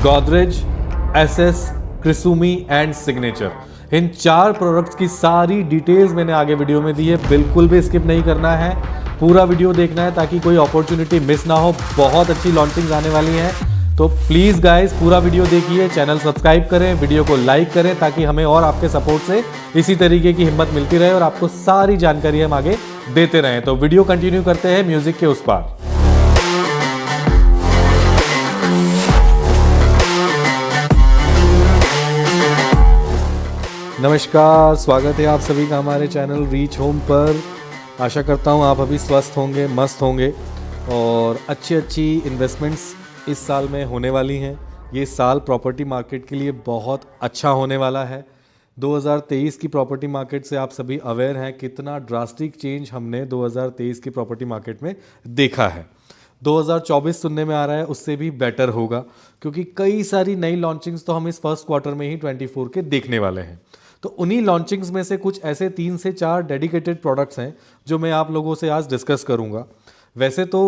Godrej, SS, Krisumi and Signature, इन 4 products की सारी डिटेल्स मैंने आगे वीडियो में दी है। बिल्कुल भी स्किप नहीं करना है, पूरा वीडियो देखना है ताकि कोई अपॉर्चुनिटी मिस ना हो। बहुत अच्छी लॉन्चिंग्स आने वाली हैं, तो प्लीज़ गाइस पूरा वीडियो देखिए, चैनल सब्सक्राइब करें, वीडियो को लाइक करें ताकि हमें और आपके सपोर्ट से इसी तरीके की हिम्मत मिलती रहे और आपको सारी जानकारी हम आगे देते रहें। तो वीडियो कंटिन्यू करते हैं म्यूजिक के उस पार। नमस्कार, स्वागत है आप सभी का हमारे चैनल रीच होम पर। आशा करता हूँ आप अभी स्वस्थ होंगे, मस्त होंगे और अच्छी इन्वेस्टमेंट्स इस साल में होने वाली हैं। ये साल प्रॉपर्टी मार्केट के लिए बहुत अच्छा होने वाला है। 2023 की प्रॉपर्टी मार्केट से आप सभी अवेयर हैं कितना ड्रास्टिक चेंज हमने 2023 की प्रॉपर्टी मार्केट में देखा है। 2024 सुनने में आ रहा है उससे भी बेटर होगा, क्योंकि कई सारी नई लॉन्चिंग्स तो हम इस फर्स्ट क्वार्टर में ही 24 के देखने वाले हैं। तो उन्हीं लॉन्चिंग्स में से कुछ ऐसे 3 से 4 डेडिकेटेड प्रोडक्ट्स हैं जो मैं आप लोगों से आज डिस्कस करूंगा। वैसे तो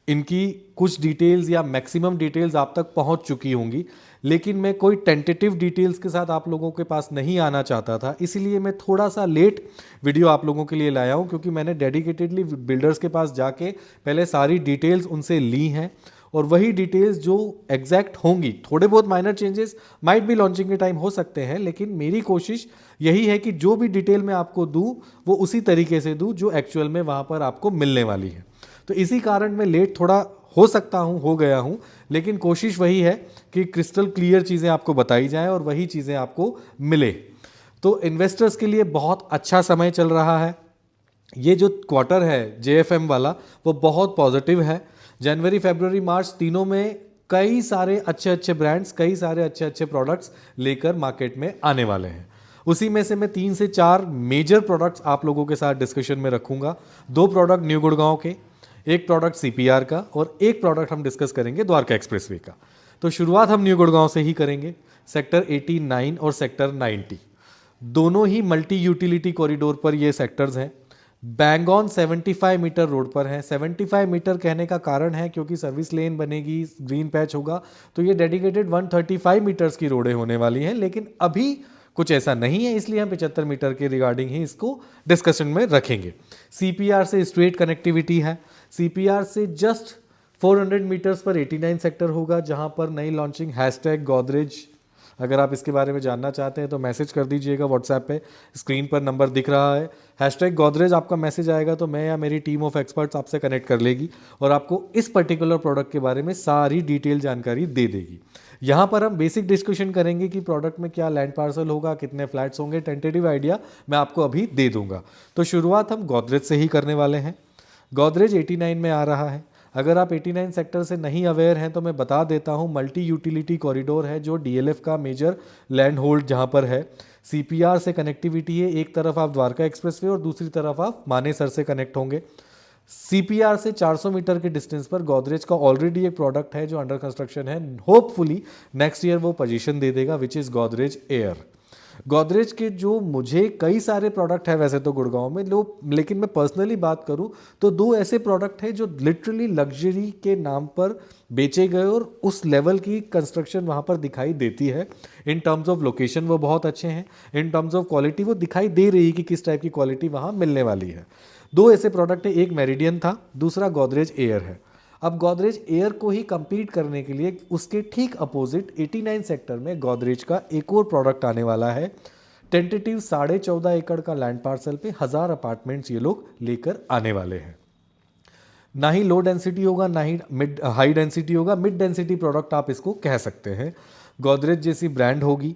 इनकी कुछ डिटेल्स या मैक्सिमम डिटेल्स आप तक पहुंच चुकी होंगी, लेकिन मैं कोई टेंटेटिव डिटेल्स के साथ आप लोगों के पास नहीं आना चाहता था, इसलिए मैं थोड़ा सा लेट वीडियो आप लोगों के लिए लाया हूं, क्योंकि मैंने डेडिकेटेडली बिल्डर्स के पास जाके पहले सारी डिटेल्स उनसे ली हैं और वही डिटेल्स जो एग्जैक्ट होंगी। थोड़े बहुत माइनर चेंजेस माइट भी लॉन्चिंग के टाइम हो सकते हैं, लेकिन मेरी कोशिश यही है कि जो भी डिटेल मैं आपको दूं वो उसी तरीके से दूं जो एक्चुअल में वहां पर आपको मिलने वाली है। तो इसी कारण मैं लेट थोड़ा हो सकता हूं, हो गया हूं, लेकिन कोशिश वही है कि क्रिस्टल क्लियर चीज़ें आपको बताई जाएं और वही चीज़ें आपको मिले। तो इन्वेस्टर्स के लिए बहुत अच्छा समय चल रहा है। ये जो क्वार्टर है JFM वाला वो बहुत पॉजिटिव है। जनवरी, फरवरी, मार्च तीनों में कई सारे अच्छे ब्रांड्स, कई सारे अच्छे प्रोडक्ट्स लेकर मार्केट में आने वाले हैं। उसी में से मैं 3 से 4 मेजर प्रोडक्ट्स आप लोगों के साथ डिस्कशन में रखूंगा। 2 प्रोडक्ट न्यू गुड़गांव के, एक प्रोडक्ट CPR का और एक प्रोडक्ट हम डिस्कस करेंगे द्वारका एक्सप्रेसवे का। तो शुरुआत हम न्यू गुड़गांव से ही करेंगे। सेक्टर 89 और सेक्टर 90 दोनों ही मल्टी यूटिलिटी कॉरिडोर पर ये सेक्टर्स हैं। बैंग ऑन 75 मीटर रोड पर है। 75 मीटर कहने का कारण है क्योंकि सर्विस लेन बनेगी, ग्रीन पैच होगा, तो ये डेडिकेटेड 135 मीटर्स की रोडें होने वाली हैं। लेकिन अभी कुछ ऐसा नहीं है, इसलिए हम 75 मीटर के रिगार्डिंग ही इसको डिस्कशन में रखेंगे। CPR से स्ट्रेट कनेक्टिविटी है। CPR से जस्ट 400 मीटर्स पर 89 सेक्टर होगा, जहां पर नई लॉन्चिंग #गोदरेज। अगर आप इसके बारे में जानना चाहते हैं तो मैसेज कर दीजिएगा व्हाट्सएप पे, स्क्रीन पर नंबर दिख रहा है। #गोदरेज आपका मैसेज आएगा तो मैं या मेरी टीम ऑफ एक्सपर्ट्स आपसे कनेक्ट कर लेगी और आपको इस पर्टिकुलर प्रोडक्ट के बारे में सारी डिटेल जानकारी दे देगी। यहाँ पर हम बेसिक डिस्कशन करेंगे कि प्रोडक्ट में क्या लैंड पार्सल होगा, कितने फ्लैट्स होंगे, टेंटेटिव आइडिया मैं आपको अभी दे दूंगा। तो शुरुआत हम गोदरेज से ही करने वाले हैं। गोदरेज 89 में आ रहा है। अगर आप 89 सेक्टर से नहीं अवेयर हैं तो मैं बता देता हूं, मल्टी यूटिलिटी कॉरिडोर है जो DLF का मेजर लैंड होल्ड जहां पर है। CPR से कनेक्टिविटी है, एक तरफ आप द्वारका एक्सप्रेसवे और दूसरी तरफ आप मानेसर से कनेक्ट होंगे। CPR से 400 मीटर के डिस्टेंस पर गोदरेज का ऑलरेडी एक प्रोडक्ट है जो अंडर कंस्ट्रक्शन है। होपफुली नेक्स्ट ईयर वो पोजीशन दे देगा, which is Godrej air. Godrej के जो मुझे कई सारे प्रोडक्ट है वैसे तो गुड़गांव में लेकिन मैं पर्सनली बात करूं तो 2 ऐसे प्रोडक्ट हैं जो लिटरली लग्जरी के नाम पर बेचे गए और उस लेवल की कंस्ट्रक्शन वहां पर दिखाई देती है। इन टर्म्स ऑफ लोकेशन वो बहुत अच्छे हैं, इन टर्म्स ऑफ क्वालिटी वो दिखाई दे रही है कि किस टाइप की क्वालिटी वहां मिलने वाली है। 2 ऐसे प्रोडक्ट है, एक मेरिडियन था, दूसरा गोदरेज एयर है। अब गोदरेज एयर को ही कंपीट करने के लिए उसके ठीक अपोजिट 89 सेक्टर में गोदरेज का एक और प्रोडक्ट आने वाला है। टेंटेटिव 14.5 एकड़ का लैंड पार्सल पे 1000 अपार्टमेंट्स ये लोग लेकर आने वाले हैं। ना ही लो डेंसिटी होगा, ना ही हाई डेंसिटी होगा, मिड डेंसिटी प्रोडक्ट आप इसको कह सकते हैं। गोदरेज जैसी ब्रांड होगी।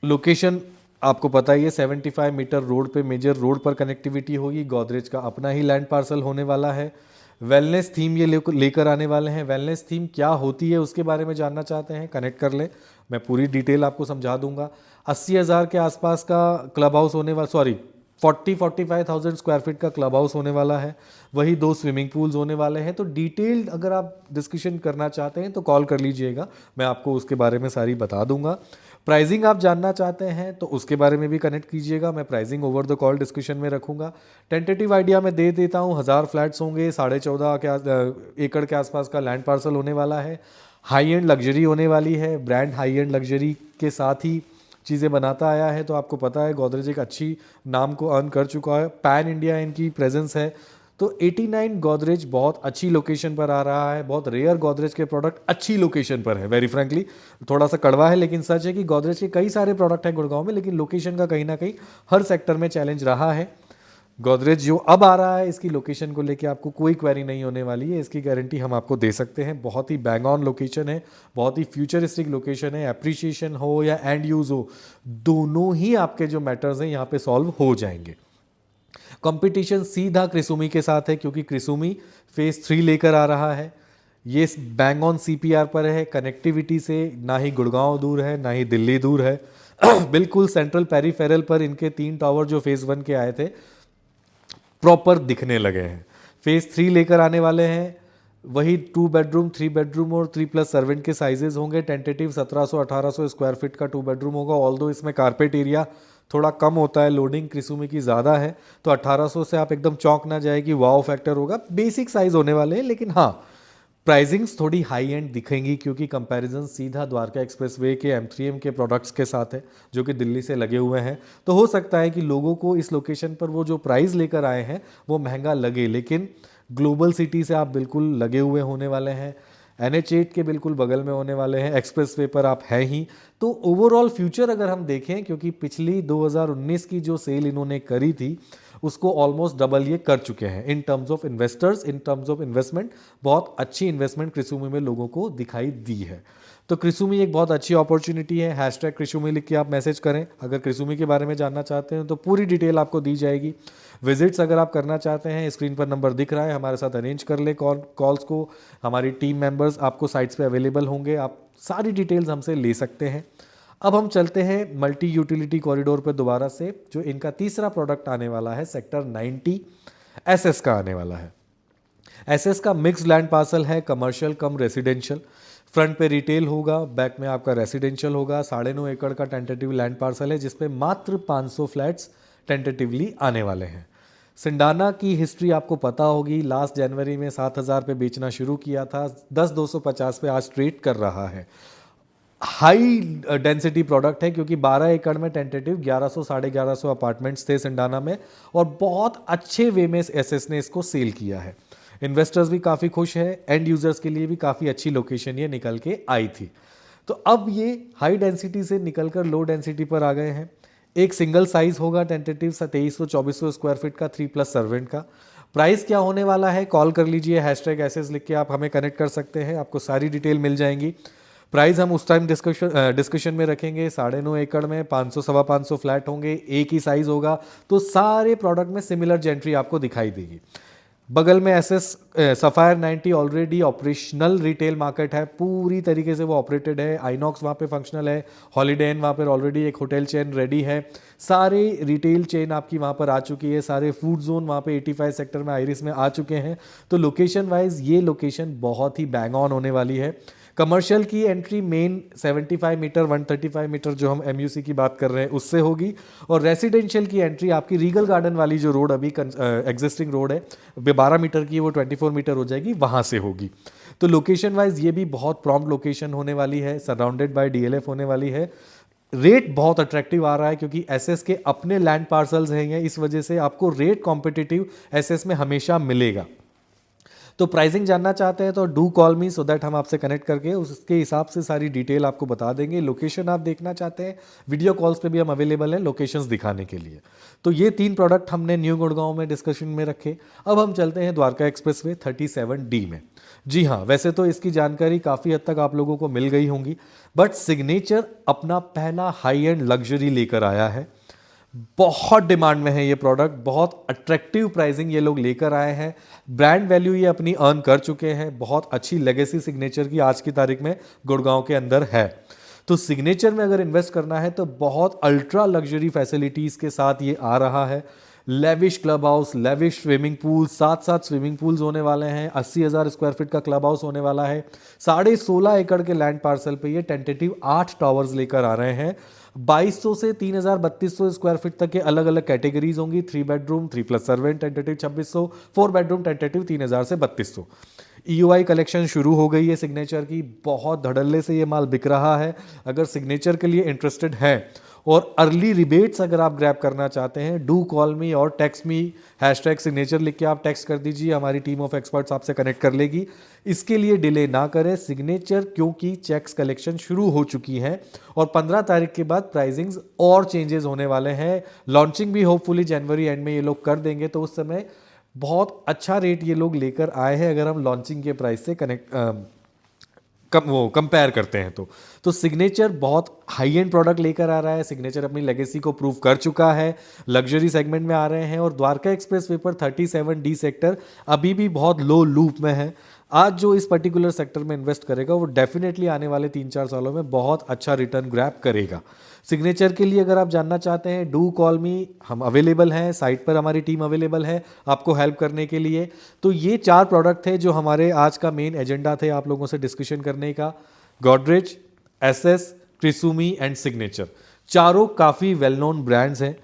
लोकेशन आपको पता ही है, 75 मीटर रोड पे, मेजर रोड पर कनेक्टिविटी होगी। गोदरेज का अपना ही लैंड पार्सल होने वाला है। वेलनेस थीम ये लेकर आने वाले हैं। वेलनेस थीम क्या होती है उसके बारे में जानना चाहते हैं, कनेक्ट कर लें, मैं पूरी डिटेल आपको समझा दूंगा। 80,000 के आसपास का क्लब हाउस होने वाला, 45,000 स्क्वायर फीट का क्लब हाउस होने वाला है। वही 2 स्विमिंग पूल्स होने वाले हैं। तो डिटेल्ड अगर आप डिस्कशन करना चाहते हैं तो कॉल कर लीजिएगा, मैं आपको उसके बारे में सारी बता दूंगा। प्राइसिंग आप जानना चाहते हैं तो उसके बारे में भी कनेक्ट कीजिएगा, मैं pricing over the call discussion में रखूंगा। टेंटेटिव आइडिया मैं दे देता हूं, 1000 फ्लैट्स होंगे, 14.5 एकड़ के आसपास का लैंड पार्सल होने वाला है। हाई एंड लग्जरी होने वाली है। ब्रांड हाई एंड लग्जरी के साथ ही चीज़ें बनाता आया है, तो आपको पता है गोदरेज एक अच्छी नाम को अर्न कर चुका है, पैन इंडिया इनकी प्रेजेंस है। तो 89 गोदरेज बहुत अच्छी लोकेशन पर आ रहा है। बहुत रेयर गोदरेज के प्रोडक्ट अच्छी लोकेशन पर है। वेरी फ्रैंकली थोड़ा सा कड़वा है, लेकिन सच है कि गोदरेज के कई सारे प्रोडक्ट हैं गुड़गांव में, लेकिन लोकेशन का कहीं ना कहीं हर सेक्टर में चैलेंज रहा है। गोदरेज जो अब आ रहा है, इसकी लोकेशन को लेके आपको कोई क्वेरी नहीं होने वाली है, इसकी गारंटी हम आपको दे सकते हैं। बहुत ही बैंग ऑन लोकेशन है, बहुत ही फ्यूचरिस्टिक लोकेशन है। एप्रिशिएशन हो या एंड यूज हो, दोनों ही आपके जो मैटर्स हैं यहाँ पे सॉल्व हो जाएंगे। कंपटीशन सीधा क्रिसुमी के साथ है, क्योंकि क्रिसुमी फेज 3 लेकर आ रहा है। ये बैंग ऑन सीपीआर पर है। कनेक्टिविटी से ना ही गुड़गांव दूर है, ना ही दिल्ली दूर है। बिल्कुल सेंट्रल पेरीफेरल पर इनके 3 टावर जो फेज 1 के आए थे प्रॉपर दिखने लगे हैं। फेज 3 लेकर आने वाले हैं, वही 2 बेडरूम 3 बेडरूम और 3+ सर्वेंट के साइजेस होंगे। टेंटेटिव 1700-1800 स्क्वायर फीट का 2 बेडरूम होगा। ऑल्दो इसमें कारपेट एरिया थोड़ा कम होता है, लोडिंग क्रिसुमी की ज़्यादा है, तो 1800 से आप एकदम चौंक ना जाए कि वाओ फैक्टर होगा। बेसिक साइज होने वाले हैं, लेकिन हाँ प्राइसिंग्स थोड़ी हाई एंड दिखेंगी, क्योंकि कंपैरिजन सीधा द्वारका एक्सप्रेसवे के M3M के प्रोडक्ट्स के साथ है, जो कि दिल्ली से लगे हुए हैं। तो हो सकता है कि लोगों को इस लोकेशन पर वो जो प्राइस लेकर आए हैं वो महंगा लगे, लेकिन ग्लोबल सिटी से आप बिल्कुल लगे हुए होने वाले हैं। NH8 के बिल्कुल बगल में होने वाले हैं, एक्सप्रेसवे पर आप हैं ही। तो ओवरऑल फ्यूचर अगर हम देखें, क्योंकि पिछली 2019 की जो सेल इन्होंने करी थी उसको ऑलमोस्ट डबल ये कर चुके हैं in terms of investors, in terms of investment. बहुत अच्छी इन्वेस्टमेंट क्रिसुमी में लोगों को दिखाई दी है। तो क्रिसुमी एक बहुत अच्छी अपॉर्चुनिटी है। हैशटैग क्रिसुमी लिख के आप मैसेज करें अगर क्रिसुमी के बारे में जानना चाहते हैं, तो पूरी डिटेल आपको दी जाएगी। विजिट्स अगर आप करना चाहते हैं, स्क्रीन पर नंबर दिख रहा है, हमारे साथ अरेंज कर ले कॉल्स को। हमारी टीम मेंबर्स आपको साइट्स पे अवेलेबल होंगे, आप सारी डिटेल्स हमसे ले सकते हैं। अब हम चलते हैं मल्टी यूटिलिटी कॉरिडोर पर दोबारा से। जो इनका तीसरा प्रोडक्ट आने वाला है सेक्टर 90 SS का आने वाला है। SS का मिक्स लैंड पार्सल है, कमर्शियल कम रेसिडेंशियल। फ्रंट पे रिटेल होगा, बैक में आपका रेसिडेंशियल होगा। 9.5 एकड़ का टेंटेटिव लैंड पार्सल है, जिसपे मात्र 500 फ्लैट्स टेंटेटिवली आने वाले हैं। सिंडाना की हिस्ट्री आपको पता होगी, लास्ट जनवरी में 7,000 पे बेचना शुरू किया था, 10,250 पे आज ट्रेड कर रहा है। हाई डेंसिटी प्रोडक्ट है, क्योंकि 12 एकड़ में टेंटेटिव 1100 1150 अपार्टमेंट्स थे सिंडाना में, और बहुत अच्छे वे में SS ने इसको सेल किया है। इन्वेस्टर्स भी काफ़ी खुश है, एंड यूजर्स के लिए भी काफ़ी अच्छी लोकेशन ये निकल के आई थी। तो अब ये हाई डेंसिटी से निकलकर लो डेंसिटी पर आ गए हैं। एक सिंगल साइज होगा टेंटेटिव 2300-2400 स्क्वायर फीट का 3+ सर्वेंट का। प्राइस क्या होने वाला है, कॉल कर लीजिए, हैशटैग SS लिख के आप हमें कनेक्ट कर सकते हैं, आपको सारी डिटेल मिल जाएंगी। प्राइस हम उस टाइम डिस्कशन में रखेंगे। 9.5 एकड़ में 500 सवा 500 फ्लैट होंगे, एक ही साइज होगा, तो सारे प्रोडक्ट में सिमिलर जेंट्री आपको दिखाई देगी। बगल में SS sapphire 90 already operational retail market है, पूरी तरीके से वो ऑपरेटेड है। आइनॉक्स वहाँ पे फंक्शनल है, हॉलीडे इन वहाँ पर ऑलरेडी एक होटल चेन रेडी है, सारे रिटेल चेन आपकी वहाँ पर आ चुकी है, सारे फूड जोन वहाँ पे 85 सेक्टर में आइरिस में आ चुके हैं। तो लोकेशन वाइज ये लोकेशन बहुत ही बैंग ऑन होने वाली है। कमर्शियल की एंट्री मेन 75 मीटर 135 मीटर जो हम MUC की बात कर रहे हैं उससे होगी, और रेसिडेंशियल की एंट्री आपकी रीगल गार्डन वाली जो रोड अभी एग्जिस्टिंग रोड है 12 मीटर की, वो 24 मीटर हो जाएगी, वहाँ से होगी। तो लोकेशन वाइज ये भी बहुत प्रॉम्प्ट लोकेशन होने वाली है, सराउंडेड बाय DLF होने वाली है। रेट बहुत अट्रैक्टिव आ रहा है, क्योंकि SS के अपने लैंड पार्सल्स हैं, इस वजह से आपको रेट कॉम्पिटिटिव SS में हमेशा मिलेगा। तो प्राइसिंग जानना चाहते हैं तो do call me, so that हम आपसे कनेक्ट करके उसके हिसाब से सारी डिटेल आपको बता देंगे। लोकेशन आप देखना चाहते हैं, वीडियो कॉल्स पे भी हम अवेलेबल हैं लोकेशंस दिखाने के लिए। तो ये 3 प्रोडक्ट हमने न्यू गुड़गांव में डिस्कशन में रखे। अब हम चलते हैं द्वारका एक्सप्रेसवे 37D में। जी हाँ, वैसे तो इसकी जानकारी काफ़ी हद तक आप लोगों को मिल गई होंगी, बट सिग्नेचर अपना पहला हाई एंड लग्जरी लेकर आया है। बहुत डिमांड में है ये प्रोडक्ट, बहुत अट्रैक्टिव प्राइसिंग ये लोग लेकर आए हैं। ब्रांड वैल्यू ये अपनी अर्न कर चुके हैं, बहुत अच्छी लेगेसी सिग्नेचर की आज की तारीख में गुड़गांव के अंदर है। तो सिग्नेचर में अगर इन्वेस्ट करना है तो बहुत अल्ट्रा लग्जरी फैसिलिटीज़ के साथ ये आ रहा है। Lavish club house, lavish swimming pool, 7 swimming pools होने वाले हैं, 80,000 स्क्वायर फीट का क्लब हाउस होने वाला है। 16.5 एकड़ के लैंड पार्सल पे ये टेंटेटिव 8 टावर्स लेकर आ रहे हैं। 2200 से 3,3200 स्क्वायर फीट तक के अलग अलग कैटेगरीज होंगी। 3 bedroom 3+ servant tentative 2600, 4 bedroom tentative 3,000 से 3,200। EOI कलेक्शन शुरू हो गई है सिग्नेचर की, बहुत धड़ल्ले से ये माल बिक रहा है। अगर सिग्नेचर के लिए इंटरेस्टेड है और अर्ली रिबेट्स अगर आप ग्रैब करना चाहते हैं, डू कॉल मी और टेक्स्ट मी, #सिग्नेचर लिख के आप टेक्स्ट कर दीजिए, हमारी टीम ऑफ एक्सपर्ट्स आपसे कनेक्ट कर लेगी। इसके लिए डिले ना करें सिग्नेचर, क्योंकि चेक्स कलेक्शन शुरू हो चुकी हैं और 15 तारीख के बाद प्राइसिंग्स और चेंजेस होने वाले हैं। लॉन्चिंग भी होपफुली जनवरी एंड में ये लोग कर देंगे, तो उस समय बहुत अच्छा रेट ये लोग लेकर आए हैं अगर हम लॉन्चिंग के प्राइस से कंपेयर करते हैं तो सिग्नेचर बहुत हाई एंड प्रोडक्ट लेकर आ रहा है। सिग्नेचर अपनी लेगेसी को प्रूव कर चुका है, लग्जरी सेगमेंट में आ रहे हैं और द्वारका एक्सप्रेसवे पर 37D सेक्टर अभी भी बहुत लो लूप में है। आज जो इस पर्टिकुलर सेक्टर में इन्वेस्ट करेगा वो डेफिनेटली आने वाले 3-4 सालों में बहुत अच्छा रिटर्न ग्रैब करेगा। सिग्नेचर के लिए अगर आप जानना चाहते हैं, डू कॉल मी, हम अवेलेबल हैं, साइट पर हमारी टीम अवेलेबल है आपको हेल्प करने के लिए। तो ये 4 प्रोडक्ट थे जो हमारे आज का मेन एजेंडा थे आप लोगों से डिस्कशन करने का। Godrej, SS, Krisumi and signature, चारों काफ़ी वेल नोन ब्रांड्स हैं।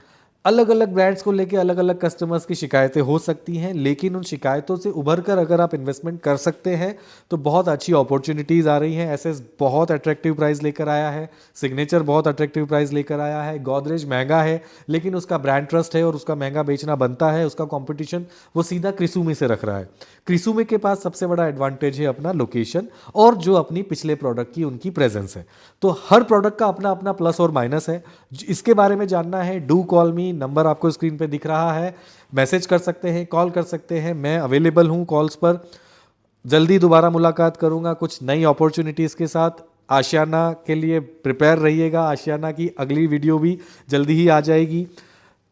अलग अलग ब्रांड्स को लेके अलग अलग कस्टमर्स की शिकायतें हो सकती हैं, लेकिन उन शिकायतों से उभर कर अगर आप इन्वेस्टमेंट कर सकते हैं तो बहुत अच्छी अपॉर्चुनिटीज़ आ रही हैं। एसएस बहुत अट्रैक्टिव प्राइस लेकर आया है, सिग्नेचर बहुत अट्रैक्टिव प्राइस लेकर आया है, गोदरेज महंगा है लेकिन उसका ब्रांड ट्रस्ट है और उसका महंगा बेचना बनता है। उसका कॉम्पिटिशन वो सीधा क्रिसुमी से रख रहा है। क्रिसुमी के पास सबसे बड़ा एडवांटेज है अपना लोकेशन और जो अपनी पिछले प्रोडक्ट की उनकी प्रेजेंस है। तो हर प्रोडक्ट का अपना अपना प्लस और माइनस है। इसके बारे में जानना है, डू कॉल मी, नंबर आपको स्क्रीन पे दिख रहा है, मैसेज कर सकते हैं, कॉल कर सकते हैं, मैं अवेलेबल हूं कॉल्स पर। जल्दी दोबारा मुलाकात करूंगा कुछ नई अपॉर्चुनिटीज़ के साथ। आशियाना के लिए प्रिपेयर रहिएगा, आशियाना की अगली वीडियो भी जल्दी ही आ जाएगी।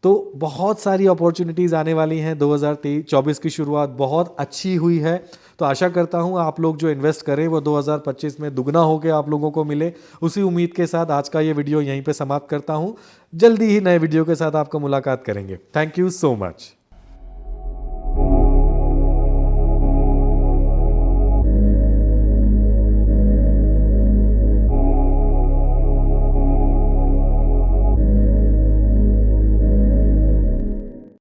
तो बहुत सारी अपॉर्चुनिटीज़ आने वाली हैं। 2024 की शुरुआत बहुत अच्छी हुई है, तो आशा करता हूं आप लोग जो इन्वेस्ट करें वो 2025 में दुगना होकर आप लोगों को मिले। उसी उम्मीद के साथ आज का ये वीडियो यहीं पे समाप्त करता हूं। जल्दी ही नए वीडियो के साथ आपको मुलाकात करेंगे। Thank you so much.